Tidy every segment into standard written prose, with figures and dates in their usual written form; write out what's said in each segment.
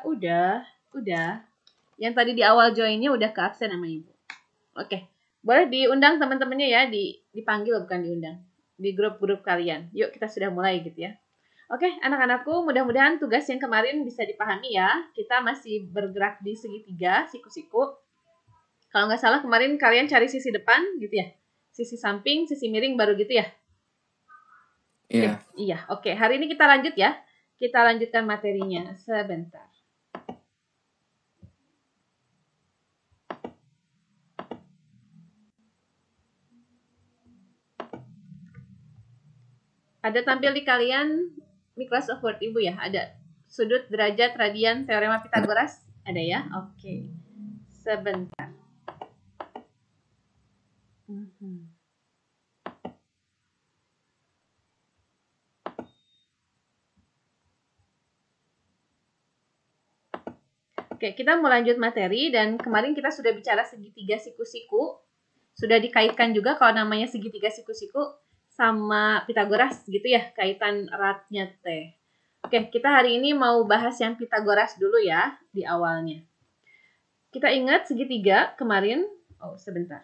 Udah. Yang tadi di awal joinnya udah ke absen sama Ibu. Oke. Boleh diundang teman-temannya ya, dipanggil bukan diundang. Di grup-grup kalian. Yuk kita sudah mulai gitu ya. Oke, anak-anakku, mudah-mudahan tugas yang kemarin bisa dipahami ya. Kita masih bergerak di segitiga, siku-siku. Kalau nggak salah kemarin kalian cari sisi depan gitu ya. Sisi samping, sisi miring baru gitu ya. Iya. Iya, oke. Hari ini kita lanjut ya. Kita lanjutkan materinya sebentar. Ada tampil di kalian Microsoft Word Ibu ya? Ada sudut, derajat, radian, teorema Pitagoras? Ada ya? Oke. Sebentar. Oke, kita mau lanjut materi dan kemarin kita sudah bicara segitiga siku-siku. Sudah dikaitkan juga kalau namanya segitiga siku-siku sama Pitagoras gitu ya, kaitan eratnya T. Oke, kita hari ini mau bahas yang Pitagoras dulu ya di awalnya. Kita ingat segitiga kemarin, sebentar.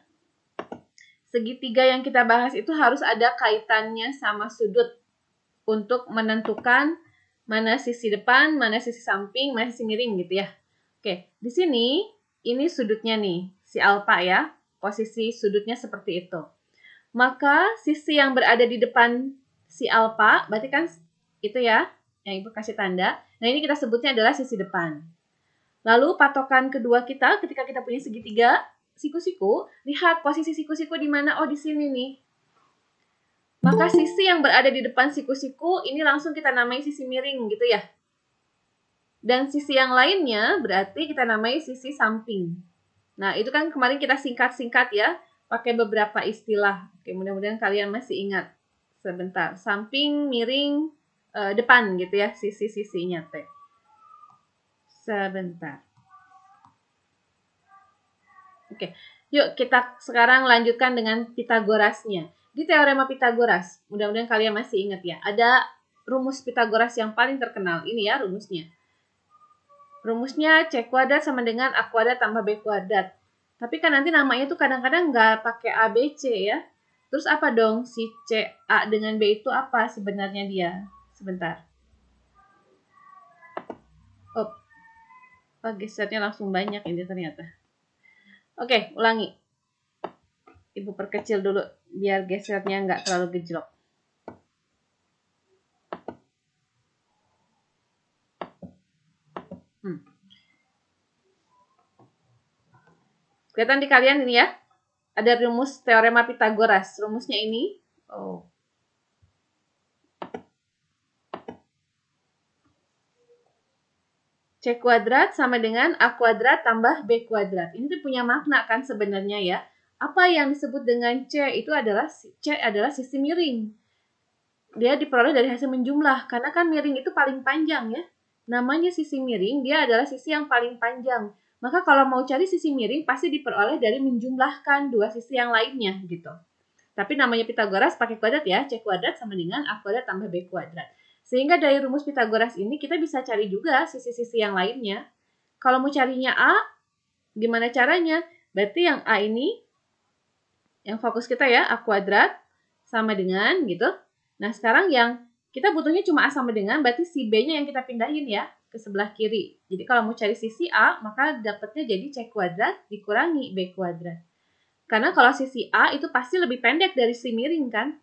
Segitiga yang kita bahas itu harus ada kaitannya sama sudut untuk menentukan mana sisi depan, mana sisi samping, mana sisi miring gitu ya. Oke, di sini ini sudutnya nih, si alfa ya. Posisi sudutnya seperti itu. Maka sisi yang berada di depan si alfa, berarti kan itu ya, yang Ibu kasih tanda. Nah, ini kita sebutnya adalah sisi depan. Lalu patokan kedua kita ketika kita punya segitiga siku-siku, lihat posisi siku-siku di mana? Oh, di sini nih. Maka sisi yang berada di depan siku-siku ini langsung kita namai sisi miring gitu ya. Dan sisi yang lainnya berarti kita namai sisi samping. Nah, itu kan kemarin kita singkat-singkat ya, pakai beberapa istilah. Oke, mudah-mudahan kalian masih ingat. Sebentar, samping, miring, depan gitu ya, sisi-sisinya teh. Sebentar. Oke, yuk kita sekarang lanjutkan dengan Pitagorasnya. Di teorema Pitagoras, mudah-mudahan kalian masih ingat ya, ada rumus Pitagoras yang paling terkenal. Ini ya rumusnya. Rumusnya C kuadrat sama dengan A kuadrat tambah B kuadrat. Tapi kan nanti namanya tuh kadang-kadang nggak pakai A, B, C ya. Terus apa dong si C, A dengan B itu apa sebenarnya dia? Sebentar. Oh, gesernya langsung banyak ini ternyata. Oke, ulangi. Ibu perkecil dulu biar gesernya nggak terlalu gejlok. Kelihatan di kalian ini ya? Ada rumus teorema Pitagoras. Rumusnya ini. C kuadrat sama dengan A kuadrat tambah B kuadrat. Ini tuh punya makna kan sebenarnya ya. Apa yang disebut dengan C itu adalah sisi miring. Dia diperoleh dari hasil menjumlah. Karena kan miring itu paling panjang ya. Namanya sisi miring, dia adalah sisi yang paling panjang. Maka kalau mau cari sisi miring, pasti diperoleh dari menjumlahkan dua sisi yang lainnya gitu. Tapi namanya Pitagoras pakai kuadrat ya. C kuadrat sama dengan A kuadrat tambah B kuadrat. Sehingga dari rumus Pitagoras ini kita bisa cari juga sisi-sisi yang lainnya. Kalau mau carinya A, gimana caranya? Berarti yang A ini, yang fokus kita ya, A kuadrat sama dengan gitu. Nah, sekarang yang kita butuhnya cuma A sama dengan, berarti si B-nya yang kita pindahin ya ke sebelah kiri. Jadi kalau mau cari sisi A, maka dapatnya jadi C kuadrat dikurangi B kuadrat. Karena kalau sisi A itu pasti lebih pendek dari sisi miring kan?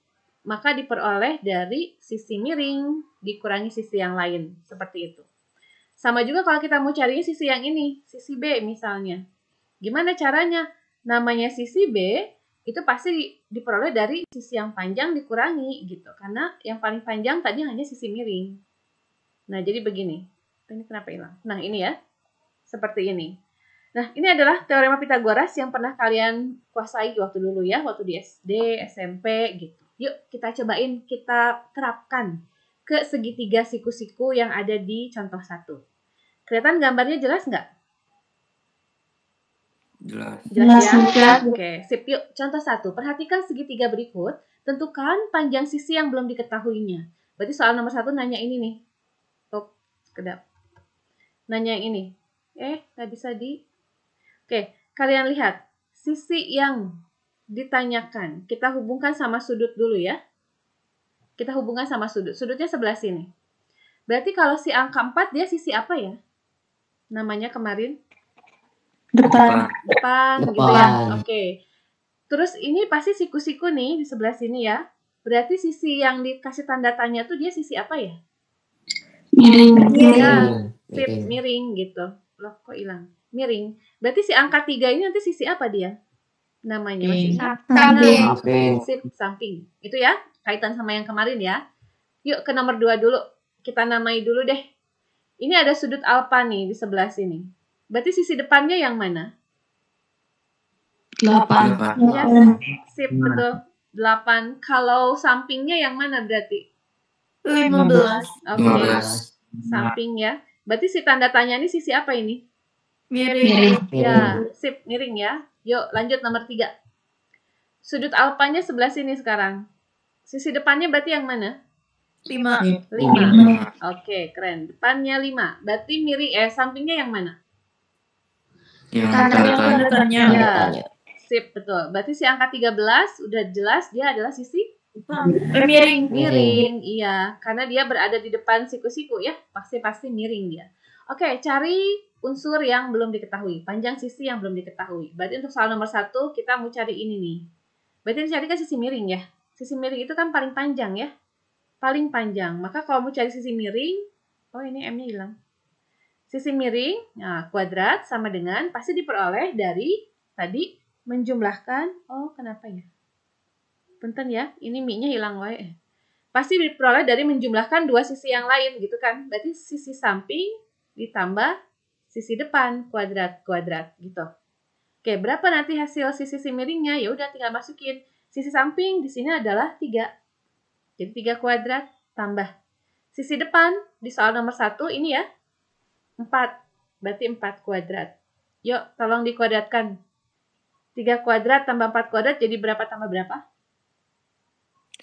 Maka diperoleh dari sisi miring dikurangi sisi yang lain. Seperti itu. Sama juga kalau kita mau cari sisi yang ini, sisi B misalnya. Gimana caranya? Namanya sisi B itu pasti diperoleh dari sisi yang panjang dikurangi gitu. Karena yang paling panjang tadi hanya sisi miring. Nah, jadi begini. Ini kenapa hilang? Nah, ini ya. Seperti ini. Nah, ini adalah teorema Pitagoras yang pernah kalian kuasai waktu dulu ya, waktu di SD, SMP gitu. Yuk, kita cobain, kita terapkan ke segitiga siku-siku yang ada di contoh 1. Kelihatan gambarnya jelas nggak? Jelas ya? Oke, sip. Yuk, contoh 1. Perhatikan segitiga berikut. Tentukan panjang sisi yang belum diketahuinya. Berarti soal nomor 1 nanya ini nih. Kedap. Nanya yang ini. Nggak bisa di... Oke, kalian lihat. Sisi yang ditanyakan. Kita hubungkan sama sudut dulu ya. Kita hubungkan sama sudut. Sudutnya sebelah sini. Berarti kalau si angka 4 dia sisi apa ya? Namanya kemarin? Depan. Depan gitu ya. Oke. Terus ini pasti siku-siku nih di sebelah sini ya. Berarti sisi yang dikasih tanda tanya tuh dia sisi apa ya? Miring. Ya, sip, miring gitu. Loh, kok hilang? Miring. Berarti si angka 3 ini nanti sisi apa dia? Namanya masih ingat? Samping. Sip, samping. Itu ya, kaitan sama yang kemarin ya. Yuk ke nomor 2 dulu. Kita namai dulu deh. Ini ada sudut alfa nih di sebelah sini. Berarti sisi depannya yang mana? 8. Ya, sip, betul. 8. Kalau sampingnya yang mana berarti? 15. Oke, samping ya. Berarti si tanda tanya ini sisi apa ini? Miring. Ya, sip, miring ya. Yuk, lanjut nomor 3. Sudut alfanya sebelah sini sekarang. Sisi depannya berarti yang mana? 5. 5. Oke, keren. Depannya 5. Berarti miring, sampingnya yang mana? Yang tanda tanya. Ya, sip, betul. Berarti si angka 13 udah jelas dia adalah sisi Miring. miring. Iya, karena dia berada di depan siku-siku ya. Pasti miring dia. Oke, cari unsur yang belum diketahui. Panjang sisi yang belum diketahui. Berarti untuk soal nomor 1 kita mau cari ini nih. Berarti dicari kan sisi miring ya. Sisi miring itu kan paling panjang ya. Paling panjang. Maka kalau mau cari sisi miring, oh ini M-nya hilang. Sisi miring, nah kuadrat sama dengan pasti diperoleh dari tadi menjumlahkan, oh kenapa ya? Punten ya, ini mi-nya hilang wae. Pasti diperoleh dari menjumlahkan dua sisi yang lain gitu kan. Berarti sisi samping ditambah sisi depan kuadrat gitu. Oke, berapa nanti hasil sisi miringnya? Ya udah tinggal masukin. Sisi samping di sini adalah 3. Jadi 3 kuadrat tambah sisi depan di soal nomor 1 ini ya 4. Berarti 4 kuadrat. Yuk, tolong dikuadratkan. 3 kuadrat tambah 4 kuadrat jadi berapa tambah berapa?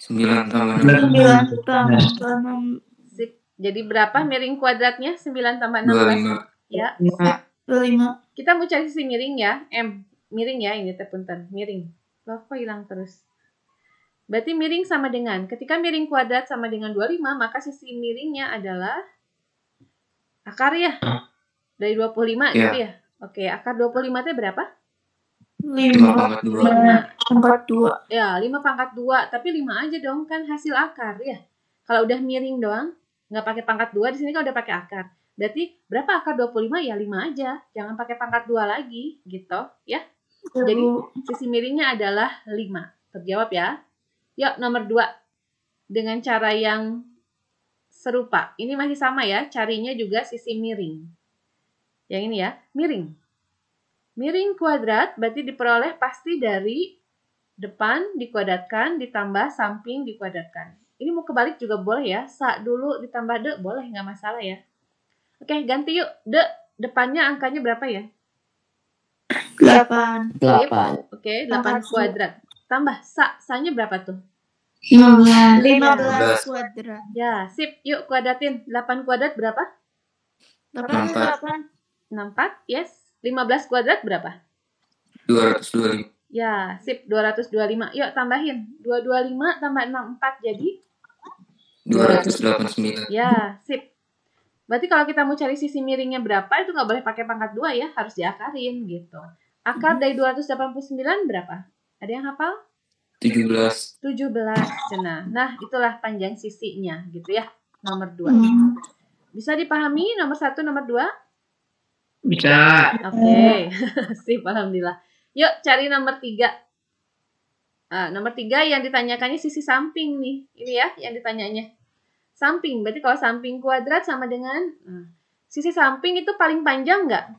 9 tambah 9 tambah 6. Sip. Jadi berapa miring kuadratnya? 9 tambah 16. 25. Ya. 25. Kita mau cari sisi miring ya. M. Miring ya ini punten. Miring. Loh, kok hilang terus? Berarti miring sama dengan. Ketika miring kuadrat sama dengan 25, maka sisi miringnya adalah akar ya. Dari 25 gitu ya. Oke, akar 25 itu berapa? 5 pangkat 2. Ya, 5 pangkat 2. Tapi 5 aja dong, kan hasil akar ya. Kalau udah miring doang, nggak pakai pangkat 2, di sini kan udah pakai akar. Berarti berapa akar 25? Ya 5 aja. Jangan pakai pangkat 2 lagi, gitu ya. Jadi sisi miringnya adalah 5. Terjawab ya. Yuk, nomor 2. Dengan cara yang serupa. Ini masih sama ya, carinya juga sisi miring. Yang ini ya, miring. Miring kuadrat berarti diperoleh pasti dari depan dikuadratkan ditambah samping dikuadratkan. Ini mau kebalik juga boleh ya. Sa dulu ditambah de boleh, nggak masalah ya. Oke, ganti yuk. De depannya angkanya berapa ya? 8. Oke, 8 kuadrat. Tambah sa-nya berapa tuh? 15 kuadrat. Ya, sip. Yuk kuadratin. 8 kuadrat berapa? 8. 64, yes. 15 kuadrat berapa? 225. Ya, sip. 225. Yuk tambahin. 225 tambah 64 jadi? 289. Ya, sip. Berarti kalau kita mau cari sisi miringnya berapa, itu nggak boleh pakai pangkat 2 ya. Harus diakarin gitu. Akar dari 289 berapa? Ada yang hafal? 17. 17. Nah, itulah panjang sisinya gitu ya. Nomor 2. Bisa dipahami nomor 1, nomor 2? Bisa. Oke. Sip, alhamdulillah. Yuk cari nomor 3. Nomor 3 yang ditanyakannya sisi samping nih. Ini ya yang ditanyanya. Samping. Berarti kalau samping kuadrat sama dengan sisi samping itu paling panjang nggak?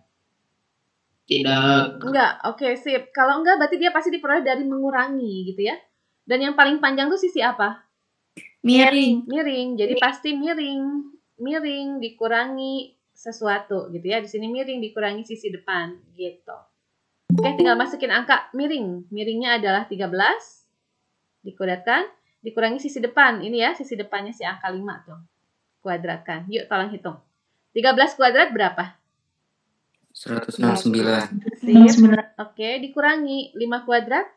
Tidak. Enggak. Oke, sip. Kalau enggak berarti dia pasti diperoleh dari mengurangi gitu ya. Dan yang paling panjang tuh sisi apa? Miring. Miring. Jadi pasti miring. Miring dikurangi sesuatu gitu ya. Di sini miring dikurangi sisi depan gitu. Oke, tinggal masukin angka miring. Miringnya adalah 13. Dikuadratkan. Dikurangi sisi depan. Ini ya, sisi depannya si angka 5 tuh. Kuadratkan. Yuk, tolong hitung. 13 kuadrat berapa? 169. Sip. Oke, dikurangi 5 kuadrat?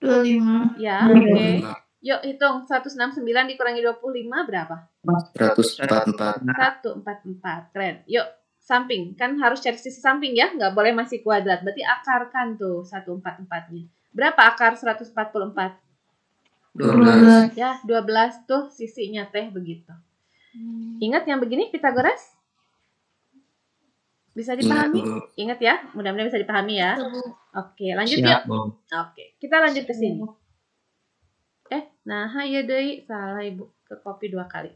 25. Ya, oke. Yuk hitung 169 dikurangi 25 berapa? 144. 144. Keren. Yuk, samping. Kan harus cari sisi samping ya, nggak boleh masih kuadrat. Berarti akarkan tuh 144-nya. Berapa akar 144? 12. Ya, 12 tuh sisinya teh begitu. Ingat yang begini Pitagoras? Bisa dipahami? Bu. Ingat ya, mudah-mudahan bisa dipahami ya. Oke, lanjut yuk. Siap, Bu. Oke, kita lanjut ke sini. Nah, ya deui, salah Ibu, ke copy 2 kali.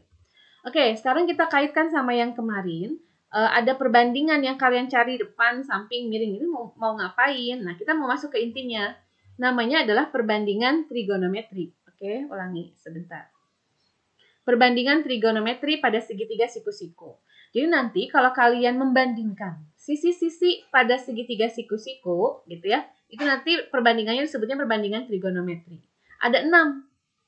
Oke, sekarang kita kaitkan sama yang kemarin. Ada perbandingan yang kalian cari depan, samping, miring. Ini mau ngapain? Nah, kita mau masuk ke intinya. Namanya adalah perbandingan trigonometri. Oke, ulangi sebentar. Perbandingan trigonometri pada segitiga siku-siku. Jadi nanti kalau kalian membandingkan sisi-sisi pada segitiga siku-siku, gitu ya, itu nanti perbandingannya disebutnya perbandingan trigonometri. Ada 6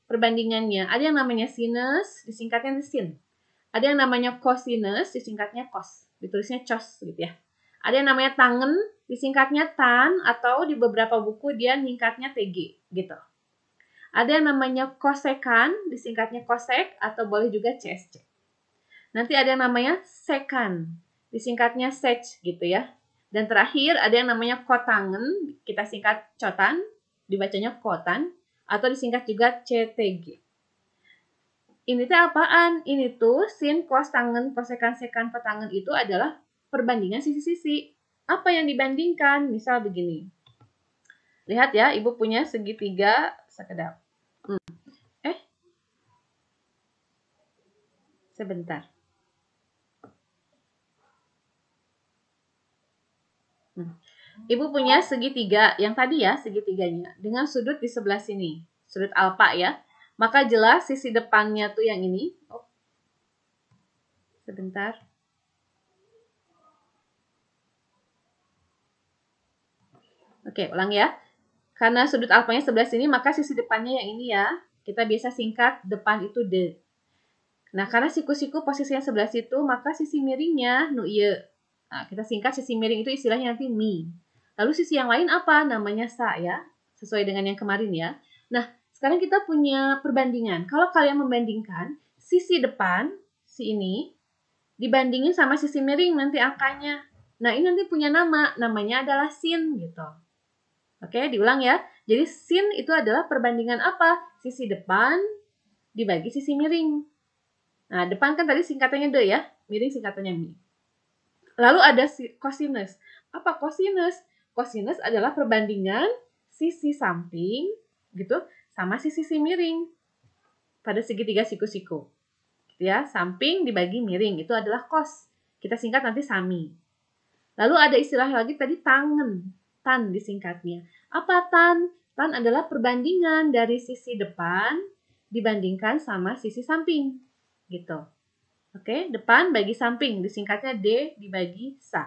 perbandingannya. Ada yang namanya sinus, disingkatnya sin. Ada yang namanya cosinus, disingkatnya cos. Ditulisnya cos gitu ya. Ada yang namanya tangen, disingkatnya tan, atau di beberapa buku dia nyingkatnya TG gitu. Ada yang namanya kosekan, disingkatnya kosek, atau boleh juga CSC. Nanti ada yang namanya sekan, disingkatnya sec gitu ya. Dan terakhir ada yang namanya kotangen, kita singkat cotan, dibacanya kotan, atau disingkat juga CTG. Ini tuh apaan? Ini tuh sin, cos, tangen, kosekan, sekan, kotangen itu adalah perbandingan sisi-sisi. Apa yang dibandingkan? Misal begini. Lihat ya, Ibu punya segitiga sekedap. Sebentar. Ibu punya segitiga, yang tadi ya segitiganya, dengan sudut di sebelah sini, sudut alfa ya. Maka jelas sisi depannya tuh yang ini. Sebentar. Oke, ulang ya. Karena sudut alfanya sebelah sini, maka sisi depannya yang ini ya. Kita biasa singkat depan itu D. Nah, karena siku-siku posisinya sebelah situ, maka sisi miringnya nu ieu. Nah, kita singkat sisi miring itu istilahnya nanti mi. Lalu sisi yang lain apa? Namanya sa ya. Sesuai dengan yang kemarin ya. Nah, sekarang kita punya perbandingan. Kalau kalian membandingkan sisi depan, si ini, dibandingin sama sisi miring nanti angkanya. Nah, ini nanti punya nama. Namanya adalah sin gitu. Oke, diulang ya. Jadi sin itu adalah perbandingan apa? Sisi depan dibagi sisi miring. Nah, depan kan tadi singkatannya D ya. Miring singkatannya mi. Lalu ada cosinus. Apa cosinus? Cosinus adalah perbandingan sisi samping gitu sama sisi miring pada segitiga siku-siku. Gitu ya, samping dibagi miring itu adalah cos. Kita singkat nanti sami. Lalu ada istilah lagi tadi tangen. Tan disingkatnya. Apa tan? Tan adalah perbandingan dari sisi depan dibandingkan sama sisi samping. Gitu. Oke, depan bagi samping, disingkatnya D dibagi sa.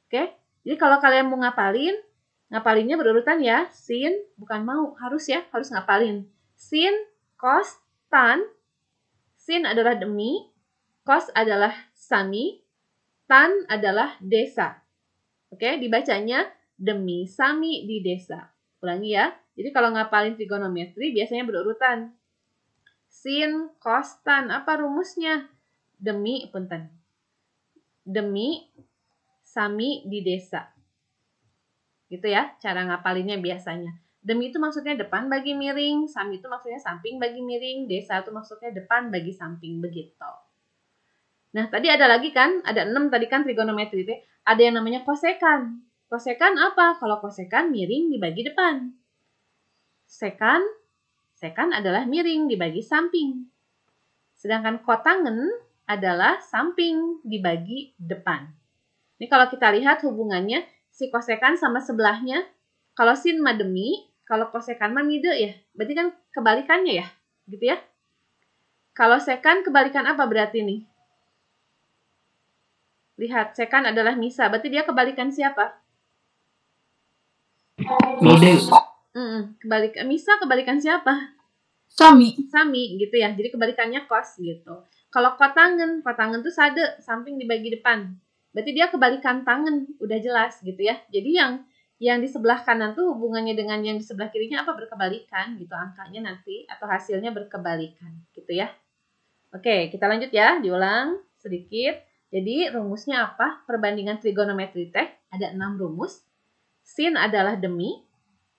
Oke, jadi kalau kalian mau ngapalinnya berurutan ya. Sin, bukan mau, harus ya, harus ngapalin. Sin, cos, tan. Sin adalah demi, cos adalah sami, tan adalah desa. Oke, dibacanya demi sami di desa. Ulangi ya. Jadi kalau ngapalin trigonometri biasanya berurutan. Sin, cos, tan. Apa rumusnya? Demi, punten. Demi, sami di desa. Gitu ya, cara ngapalinnya biasanya. Demi itu maksudnya depan bagi miring, sami itu maksudnya samping bagi miring, desa itu maksudnya depan bagi samping, begitu. Nah, tadi ada lagi kan, ada 6 tadi kan trigonometri itu. Ada yang namanya kosekan. Kosekan apa? Kalau kosekan miring dibagi depan. Sekan adalah miring dibagi samping. Sedangkan kotangen adalah samping dibagi depan. Ini kalau kita lihat hubungannya, si kosekan sama sebelahnya, kalau sin mah demi, kalau kosekan mah mide ya. Berarti kan kebalikannya ya, gitu ya. Kalau sekan kebalikan apa berarti nih? Lihat, sekan adalah misa, berarti dia kebalikan siapa? Mide. Misa kebalikan siapa? Sami. Sami gitu ya. Jadi kebalikannya cos gitu. Kalau kotangen tuh sade, samping dibagi depan. Berarti dia kebalikan tangen, udah jelas gitu ya. Jadi yang di sebelah kanan tuh hubungannya dengan yang di sebelah kirinya apa? Berkebalikan gitu angkanya nanti atau hasilnya berkebalikan gitu ya. Oke, kita lanjut ya, diulang sedikit. Jadi rumusnya apa? Perbandingan trigonometri teh ada 6 rumus. Sin adalah demi,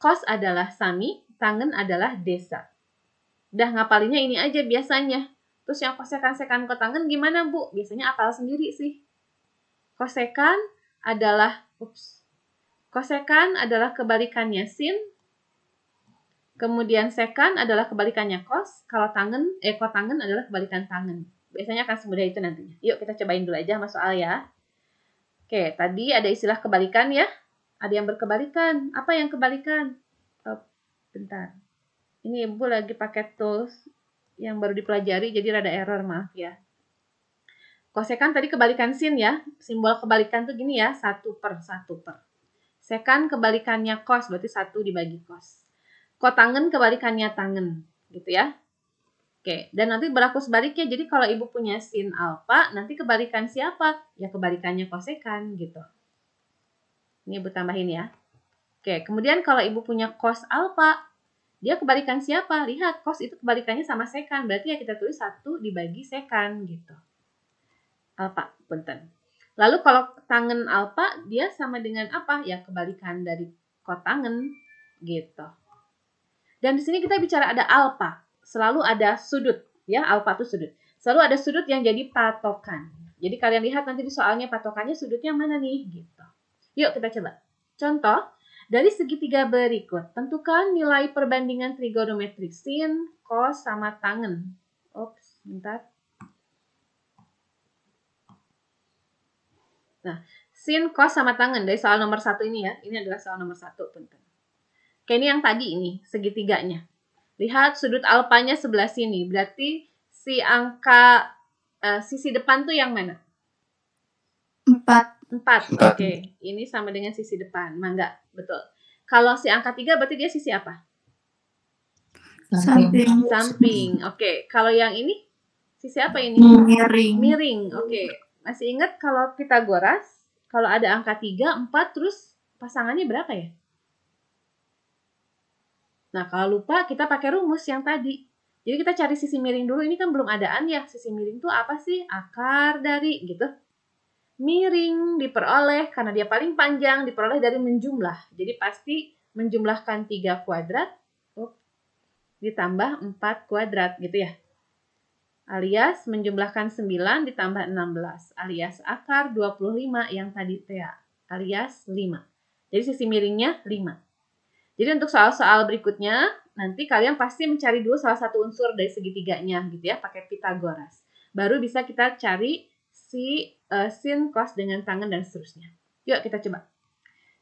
cos adalah sami, tangen adalah desa. Udah ngapalinnya ini aja biasanya. Terus yang kosekan, sekan, kotangen gimana Bu? Biasanya apal sendiri sih. Kosekan adalah kebalikannya sin. Kemudian sekan adalah kebalikannya cos. Kalau kotangen adalah kebalikan tangen. Biasanya akan semudah itu nantinya. Yuk kita cobain dulu aja sama soal ya. Oke, tadi ada istilah kebalikan ya. Ada yang berkebalikan. Apa yang kebalikan? Bentar. Ini Ibu lagi pakai tools yang baru dipelajari, jadi rada error, maaf ya. Kosekan tadi kebalikan sin ya. Simbol kebalikan tuh gini ya, 1 per. Sekan kebalikannya cos, berarti 1 dibagi cos. Kotangen kebalikannya tangen, gitu ya. Oke, dan nanti berlaku sebaliknya. Jadi kalau Ibu punya sin alfa, nanti kebalikan siapa? Ya kebalikannya kosekan, gitu. Ini Ibu tambahin ya. Oke, kemudian kalau Ibu punya cos alfa, dia kebalikan siapa? Lihat, cos itu kebalikannya sama sekan. Berarti ya kita tulis 1 dibagi sekan gitu. Alfa, punten. Lalu kalau tangen alfa, dia sama dengan apa? Ya kebalikan dari kotangen gitu. Dan di sini kita bicara ada alfa. Selalu ada sudut. Ya, alfa itu sudut. Selalu ada sudut yang jadi patokan. Jadi kalian lihat nanti di soalnya patokannya sudutnya mana nih? Gitu. Yuk kita coba. Contoh. Dari segitiga berikut, tentukan nilai perbandingan trigonometri sin, cos, sama tangen. Ops, bentar. Nah, sin, cos, sama tangen dari soal nomor 1 ini ya. Ini adalah soal nomor 1. Punten. Oke, ini yang tadi ini, segitiganya. Lihat sudut alfanya sebelah sini. Berarti si angka sisi depan tuh yang mana? 4. 4. Oke. Ini sama dengan sisi depan. Mangga, betul. Kalau si angka 3 berarti dia sisi apa? Samping. Oke. Kalau yang ini sisi apa ini? Miring. Oke. Masih ingat kalau Pitagoras, kalau ada angka 3, 4 terus pasangannya berapa ya? Nah, kalau lupa kita pakai rumus yang tadi. Jadi kita cari sisi miring dulu. Ini kan belum adaan ya. Sisi miring tuh apa sih? Akar dari gitu. Miring diperoleh karena dia paling panjang diperoleh dari menjumlah. Jadi pasti menjumlahkan 3 kuadrat ditambah 4 kuadrat gitu ya. Alias menjumlahkan 9 ditambah 16 alias akar 25 yang tadi TA alias 5. Jadi sisi miringnya 5. Jadi untuk soal-soal berikutnya nanti kalian pasti mencari dulu salah satu unsur dari segitiganya gitu ya pakai Pitagoras. Baru bisa kita cari si sin, cos dengan tangen dan seterusnya. Yuk kita coba.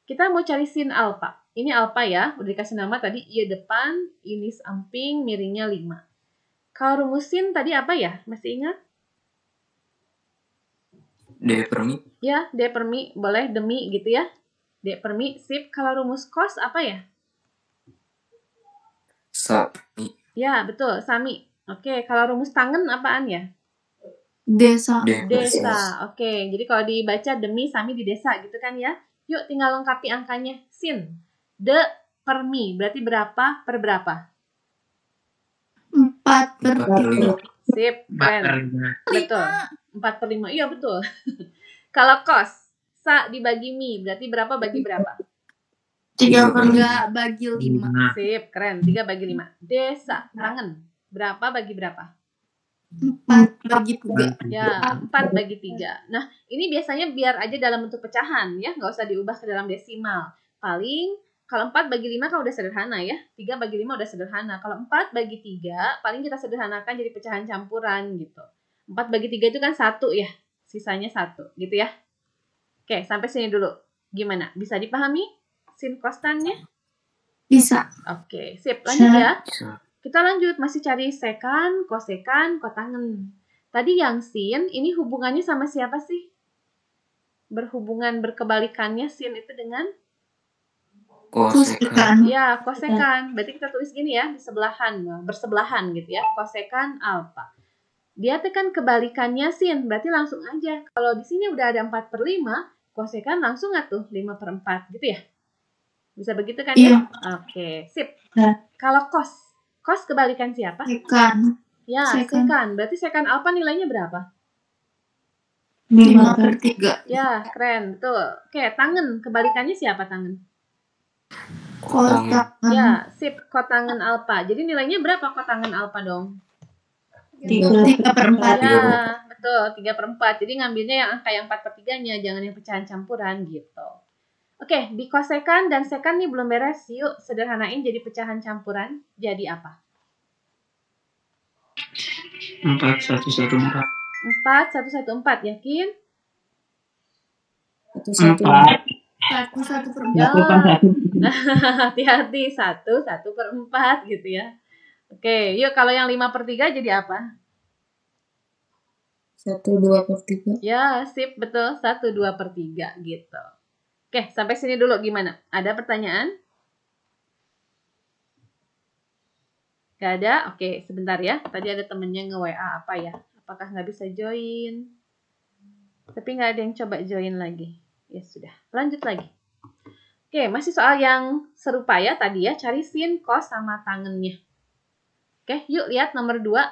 Kita mau cari sin alfa. Ini alfa ya, udah dikasih nama tadi I depan, ini samping, miringnya 5. Kalau rumus sin tadi apa ya? Masih ingat? D per mi. Ya, D per mi, boleh demi gitu ya. D per mi, sip. Kalau rumus cos apa ya? Sami. Ya, betul, sami. Oke, kalau rumus tangen apaan ya? Desa. Desa. Oke, jadi kalau dibaca demi, sami di desa gitu kan ya. Yuk tinggal lengkapi angkanya. Sin. D per mi. Berarti berapa per berapa? 4 per 5. Sip, keren. Betul. 4 per 5. Iya, betul. Kalau cos, sa dibagi mi. Berarti berapa bagi berapa? 3 bagi 5. Sip, keren. 3 bagi 5. Desa, tangen. Berapa bagi berapa? 4 bagi 3. Ya, 4 bagi 3. Nah, ini biasanya biar aja dalam bentuk pecahan ya, nggak usah diubah ke dalam desimal. Paling, kalau 4 bagi 5 kan udah sederhana ya. 3 bagi 5 udah sederhana. Kalau 4 bagi 3, paling kita sederhanakan jadi pecahan campuran gitu. 4 bagi 3 itu kan 1 ya. Sisanya 1 gitu ya. Oke, sampai sini dulu. Gimana? Bisa dipahami sin kostannya? Bisa. Oke, sip. Lanjut ya. Bisa. Kita lanjut, masih cari sekan, kosekan, kotangen. Tadi yang sin, ini hubungannya sama siapa sih? Berhubungan berkebalikannya sin itu dengan? Kosekan. Ya, kosekan. Berarti kita tulis gini ya, di sebelahan, bersebelahan gitu ya. Kosekan alfa. Dia tekan kebalikannya sin, berarti langsung aja. Kalau di sini udah ada 4/5, kosekan langsung nggak tuh 5/4 gitu ya? Bisa begitu kan Iya. ya? Oke, sip. Ya. Kalau kos kebalikan siapa? Sekan. Ya, Sekan. sekan. Berarti sekan alfa nilainya berapa? 5/3. Ya, keren. Betul. Oke, tangen. Kebalikannya siapa tangen? Kotangan. Ya, sip. Kotangen alfa. Jadi nilainya berapa kotangen alfa dong? 3/4. Ya, betul. 3/4. Jadi ngambilnya yang angka yang 4/3-nya. Jangan yang pecahan campuran gitu. Oke, di kosekan dan sekan nih belum beres. Yuk, sederhanain jadi pecahan campuran. Jadi apa? 4/114. 4/114, yakin? 4. 1/1/4. Ya, hati-hati. 1/1/4 gitu ya. Oke, yuk kalau yang 5/3 jadi apa? 1/2/3. Ya, sip, betul. 1/2/3 gitu. Oke, sampai sini dulu gimana? Ada pertanyaan? Gak ada? Oke, sebentar ya. Tadi ada temennya nge-WA apa ya? Apakah nggak bisa join? Tapi nggak ada yang coba join lagi. Ya sudah, lanjut lagi. Oke, masih soal yang serupa ya tadi ya. Cari sin, cos, sama tangennya. Oke, yuk lihat nomor 2.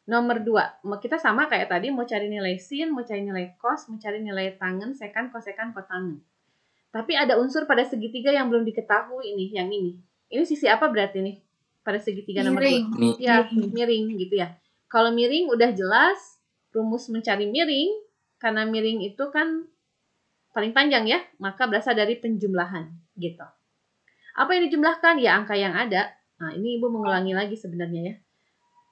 Nomor 2, kita sama kayak tadi, mau cari nilai sin, mau cari nilai cos, mau cari nilai tangen, sekan, kosekan, kotangen. Tapi ada unsur pada segitiga yang belum diketahui nih, yang ini. Ini sisi apa berarti nih? Pada segitiga nomor 2. Ya, miring gitu ya. Kalau miring udah jelas, rumus mencari miring, karena miring itu kan paling panjang ya, maka berasal dari penjumlahan gitu. Apa yang dijumlahkan? Ya angka yang ada. Nah, ini Ibu mengulangi lagi sebenarnya ya.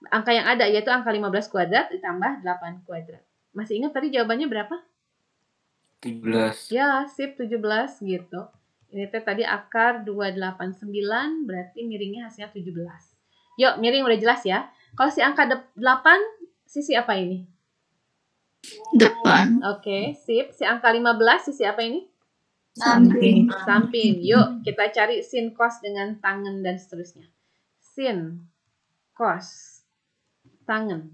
Angka yang ada yaitu angka 15 kuadrat ditambah 8 kuadrat. Masih ingat tadi jawabannya berapa? 17. Ya, sip 17 gitu. Ini tadi akar 289, berarti miringnya hasilnya 17. Yuk, miring udah jelas ya. Kalau si angka 8, sisi apa ini? Depan. Oke, sip. Si angka 15, sisi apa ini? Samping. Samping. Yuk, kita cari sin, cos dengan tangen dan seterusnya. Sin, cos, tangen.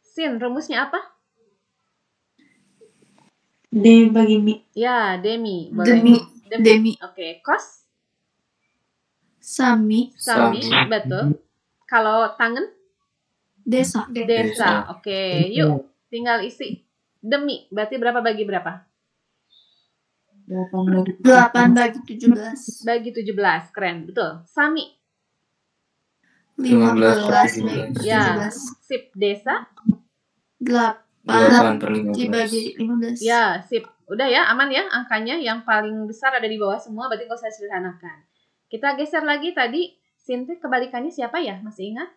Sin, rumusnya apa? D bagi mi. Ya, demi. Demi. Demi. Oke, cos? Sami. Sami, betul. Kalau tangen? Desa. Desa. Oke, yuk. Tinggal isi. Demi, berarti berapa bagi berapa? 8 bagi 17. Bagi 17, keren. Betul. Sami? 15 bagi Ya, 17. sip. Desa? 8 dibagi 15. Ya, sip. Udah ya, aman ya angkanya. Yang paling besar ada di bawah semua, berarti nggak usah sederhanakan. Kita geser lagi tadi. Sin kebalikannya siapa ya? Masih ingat?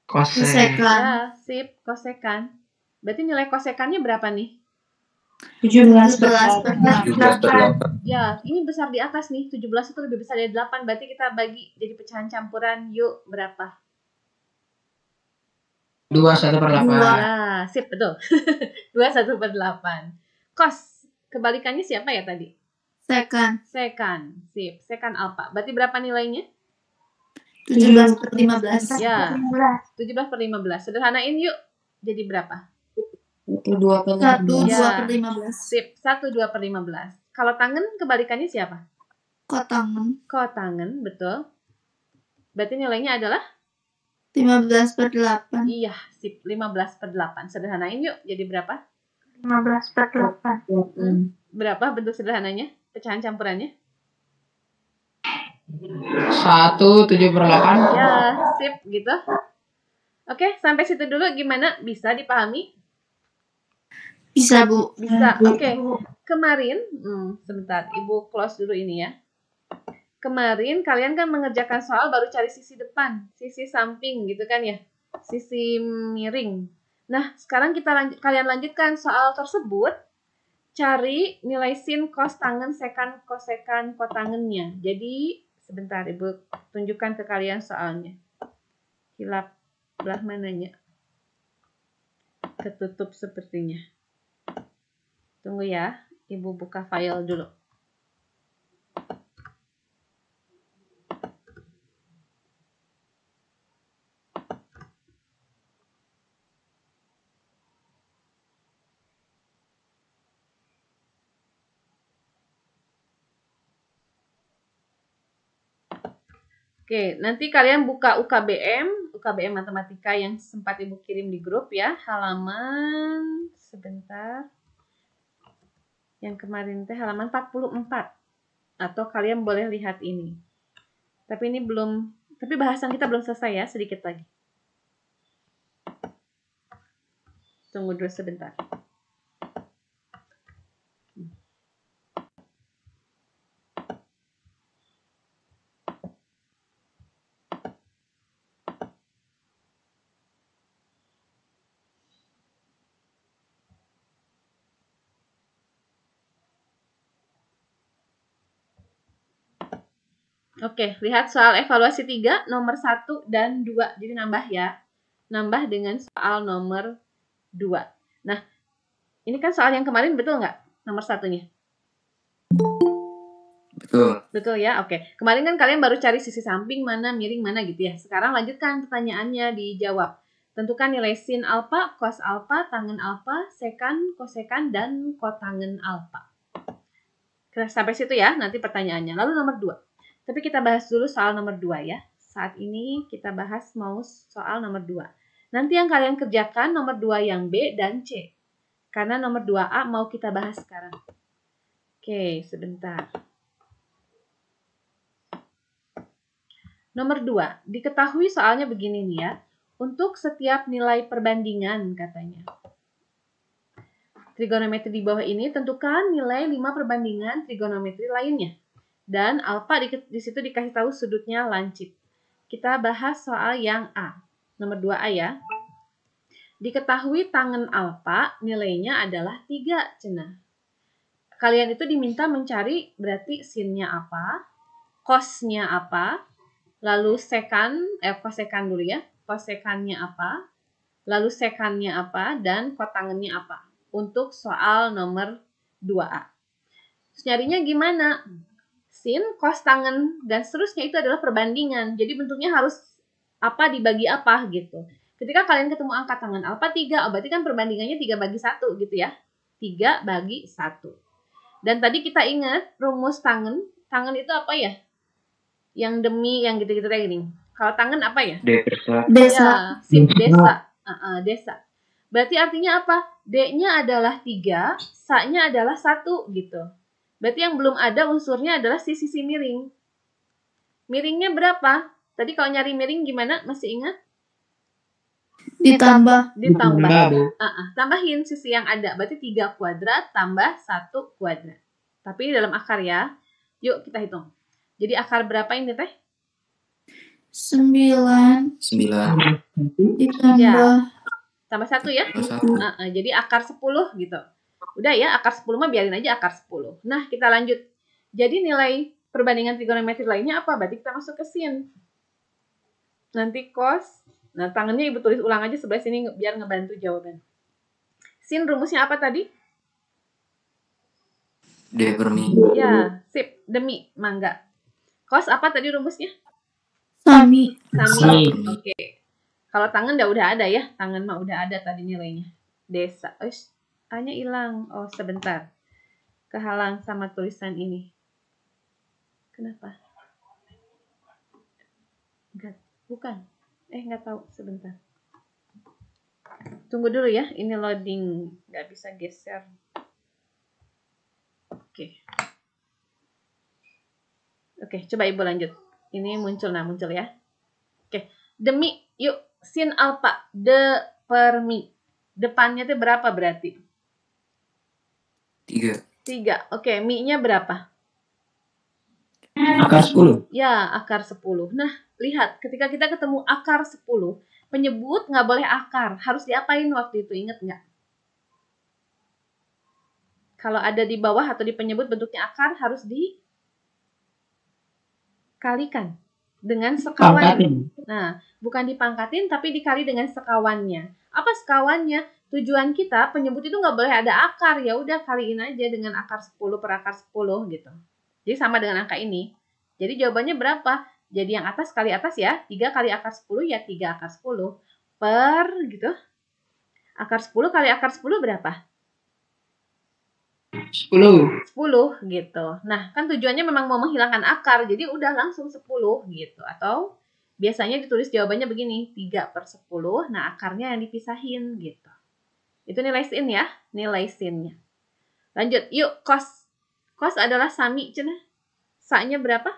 Kosekan. Ya, sip. Kosekan. Berarti nilai kosekannya berapa nih? 17/8. Ya, ini besar di atas nih. 17 itu lebih besar dari 8. Berarti kita bagi jadi pecahan campuran. Yuk, berapa? 2/1/8. Ya, sip, betul. 2/1/8. Kos, kebalikannya siapa ya tadi? Sekan. Sekan, sip. Sekan alfa. Berarti berapa nilainya? 17/15. Ya, 17/15. Sederhanain yuk. Jadi berapa? 1/2/15. Ya, sip. 1/2/15. Kalau tangen kebalikannya siapa? Kotangan. Kotangen, betul. Berarti nilainya adalah? 15/8. Iya, sip. 15/8. Sederhanain yuk. Jadi berapa? 15/8. Berapa bentuk sederhananya? Pecahan campurannya? 1/7/8. Ya, sip gitu. Oke, sampai situ dulu gimana? Bisa dipahami? Bisa, Bu. Bisa. Oke. Kemarin, sebentar, Ibu close dulu ini ya. Kemarin kalian kan mengerjakan soal baru cari sisi depan, sisi samping gitu kan ya. Sisi miring. Nah, sekarang kalian lanjutkan soal tersebut. Cari nilai sin, cos, tangen, sekan, kosekan, kotangennya. Jadi, sebentar Ibu tunjukkan ke kalian soalnya. Hilap belah mananya? Ketutup sepertinya. Tunggu ya, Ibu buka file dulu. Oke, nanti kalian buka UKBM Matematika yang sempat Ibu kirim di grup ya. Halaman, sebentar. Yang kemarin teh halaman 44. Atau kalian boleh lihat ini. Tapi ini belum, tapi bahasan kita belum selesai ya, sedikit lagi. Tunggu dulu sebentar. Oke, lihat soal evaluasi 3, nomor 1 dan 2. Jadi nambah ya. Nambah dengan soal nomor 2. Nah, ini kan soal yang kemarin, betul nggak? Nomor 1-nya. Betul. Betul ya, oke. Kemarin kan kalian baru cari sisi samping mana, miring mana gitu ya. Sekarang lanjutkan pertanyaannya dijawab. Tentukan nilai sin alfa, cos alfa, tangen alfa, sekan, kosekan, dan kotangen alfa. Sampai situ ya, nanti pertanyaannya. Lalu nomor 2. Tapi kita bahas dulu soal nomor 2 ya. Saat ini kita bahas mau soal nomor 2. Nanti yang kalian kerjakan nomor 2 yang B dan C. Karena nomor 2A mau kita bahas sekarang. Oke, sebentar. Nomor 2, diketahui soalnya begini nih ya. Untuk setiap nilai perbandingan katanya. Trigonometri di bawah ini tentukan nilai 5 perbandingan trigonometri lainnya. Dan alfa di situ dikasih tahu sudutnya lancip. Kita bahas soal yang A. Nomor 2A ya. Diketahui tangen alfa nilainya adalah 3 cenah. Kalian itu diminta mencari berarti sinnya apa, cosnya apa, lalu kosekan dulu ya. Kosekannya apa, lalu sekannya apa, dan kotangennya apa. Untuk soal nomor 2A. Terus nyarinya gimana? Sin, cos, tangen, dan seterusnya itu adalah perbandingan. Jadi bentuknya harus apa dibagi apa gitu. Ketika kalian ketemu angka tangen alfa 3, berarti kan perbandingannya 3 bagi 1 gitu ya. 3 bagi 1. Dan tadi kita ingat rumus tangen. Tangen itu apa ya? Yang demi, yang gitu-gitu kayak gini. Kalau tangen apa ya? Desa. Desa. Ya, sip, desa. Desa. Berarti artinya apa? D-nya adalah 3, sa-nya adalah 1 gitu. Berarti yang belum ada unsurnya adalah si sisi miring. Miringnya berapa? Tadi kalau nyari miring gimana? Masih ingat? Ditambah. Ditambah. Tambahin sisi yang ada. Berarti 3 kuadrat tambah 1 kuadrat. Tapi dalam akar ya. Yuk kita hitung. Jadi akar berapa ini teh? 9 ditambah Tambah 1 ya? Jadi akar 10 gitu. Udah ya, akar 10 mah biarin aja akar 10. Nah, kita lanjut. Jadi nilai perbandingan trigonometri lainnya apa? Berarti kita masuk ke sin. Nanti cos. Nah, tangannya Ibu tulis ulang aja sebelah sini biar ngebantu jawaban. Sin rumusnya apa tadi? D per mi. Ya, sip. Demi, mangga. Cos apa tadi rumusnya? sami. Oke. Kalau tangan udah ada ya. Tangan mah udah ada tadi nilainya. Desa. A-nya hilang. Oh, sebentar. Kehalang sama tulisan ini. Kenapa? Enggak, bukan. Enggak tahu. Sebentar. Tunggu dulu ya. Ini loading. Nggak bisa geser. Oke, coba Ibu lanjut. Ini muncul ya. Oke, demi. Yuk, sin alfa. De per mi. Depannya itu berapa berarti? 3. Oke, mi-nya berapa? Akar 10. Ya, akar 10. Nah, lihat. Ketika kita ketemu akar 10, penyebut nggak boleh akar. Harus diapain waktu itu? Ingat nggak? Kalau ada di bawah atau di penyebut bentuknya akar, harus dikalikan dengan sekawan. Nah, bukan dipangkatin, tapi dikali dengan sekawannya. Apa sekawannya? Tujuan kita penyebut itu nggak boleh ada akar. Ya udah kaliin aja dengan akar 10 per akar 10 gitu. Jadi sama dengan angka ini. Jadi jawabannya berapa? Jadi yang atas kali atas ya. 3 kali akar 10 ya 3 akar 10. Per gitu. Akar 10 kali akar 10 berapa? 10. 10 gitu. Nah, kan tujuannya memang mau menghilangkan akar, jadi udah langsung 10 gitu. Atau biasanya ditulis jawabannya begini, 3/10, nah akarnya yang dipisahin gitu. Itu nilai sin ya, nilai sinnya. Lanjut, yuk cos. Cos adalah sami, cenah. Sa-nya berapa?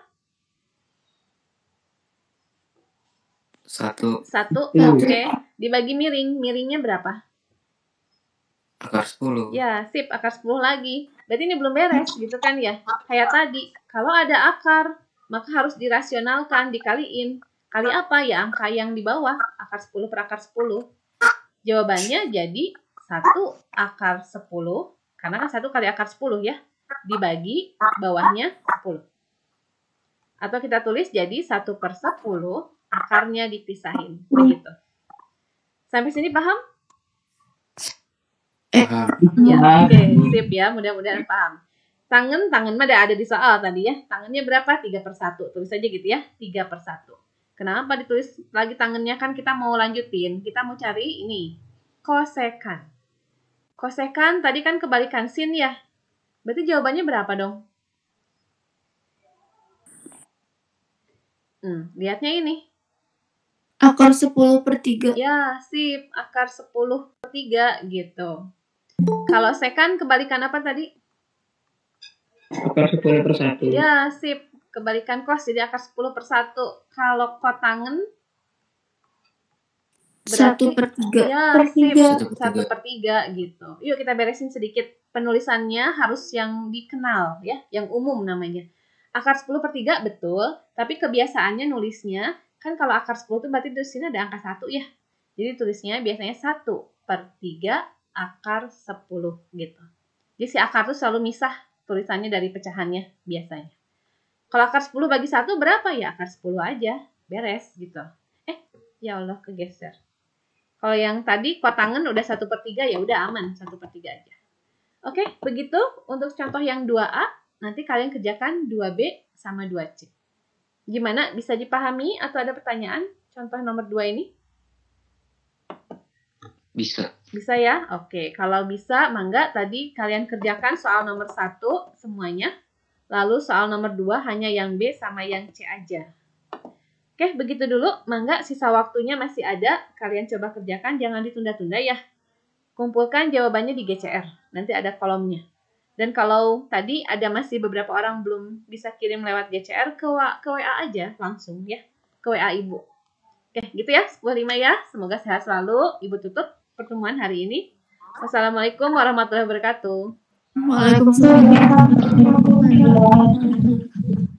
1. 1, Iya. oke. Dibagi miring, miringnya berapa? Akar 10. Ya, sip, akar 10 lagi. Berarti ini belum beres gitu kan ya. Kayak tadi, kalau ada akar, maka harus dirasionalkan, dikaliin. Kali apa ya angka yang di bawah? Akar 10 per akar 10. Jawabannya jadi 1 akar 10, karena kan 1 kali akar 10 ya, dibagi bawahnya 10. Atau kita tulis jadi 1/10, akarnya dipisahin. Begitu. Sampai sini paham? Paham. Ya, oke, sip ya, mudah-mudahan paham. Tangan mah ada di soal tadi ya. Tangannya berapa? 3/1. Tulis aja gitu ya, 3/1. Kenapa ditulis lagi tangannya? Kan kita mau lanjutin. Kita mau cari ini, kosekan. Kosekan tadi kan kebalikan sin ya. Berarti jawabannya berapa dong? Lihatnya ini. Akar 10/3. Ya, sip. Akar 10/3 gitu. Kalau sekan kebalikan apa tadi? Akar 10/1. Ya, sip. Kebalikan kos jadi akar 10/1. Kalau kotangen berarti 1/3. ya, sip. 1/3 gitu. Yuk kita beresin sedikit. Penulisannya harus yang dikenal ya, yang umum namanya. Akar 10/3 betul, tapi kebiasaannya nulisnya kan kalau akar 10 itu berarti di sini ada angka 1 ya. Jadi tulisnya biasanya 1/3 akar 10 gitu. Jadi si akar itu selalu misah tulisannya dari pecahannya biasanya. Kalau akar 10 bagi 1 berapa ya? Akar 10 aja. Beres gitu. Ya Allah kegeser. Kalau yang tadi kotangen udah 1/3 ya udah aman 1/3 aja. Oke, begitu untuk contoh yang 2A. Nanti kalian kerjakan 2B sama 2C. Gimana? Bisa dipahami atau ada pertanyaan? Contoh nomor 2 ini? Bisa. Bisa ya? Oke, kalau bisa, mangga tadi kalian kerjakan soal nomor 1 semuanya. Lalu soal nomor 2 hanya yang B sama yang C aja. Oke, begitu dulu. Mangga, sisa waktunya masih ada. Kalian coba kerjakan, jangan ditunda-tunda ya. Kumpulkan jawabannya di GCR. Nanti ada kolomnya. Dan kalau tadi ada masih beberapa orang belum bisa kirim lewat GCR, ke WA aja langsung ya. Ke WA Ibu. Oke, gitu ya. 10.5 ya. Semoga sehat selalu. Ibu tutup pertemuan hari ini. Wassalamualaikum warahmatullahi wabarakatuh. Waalaikumsalam warahmatullahi wabarakatuh.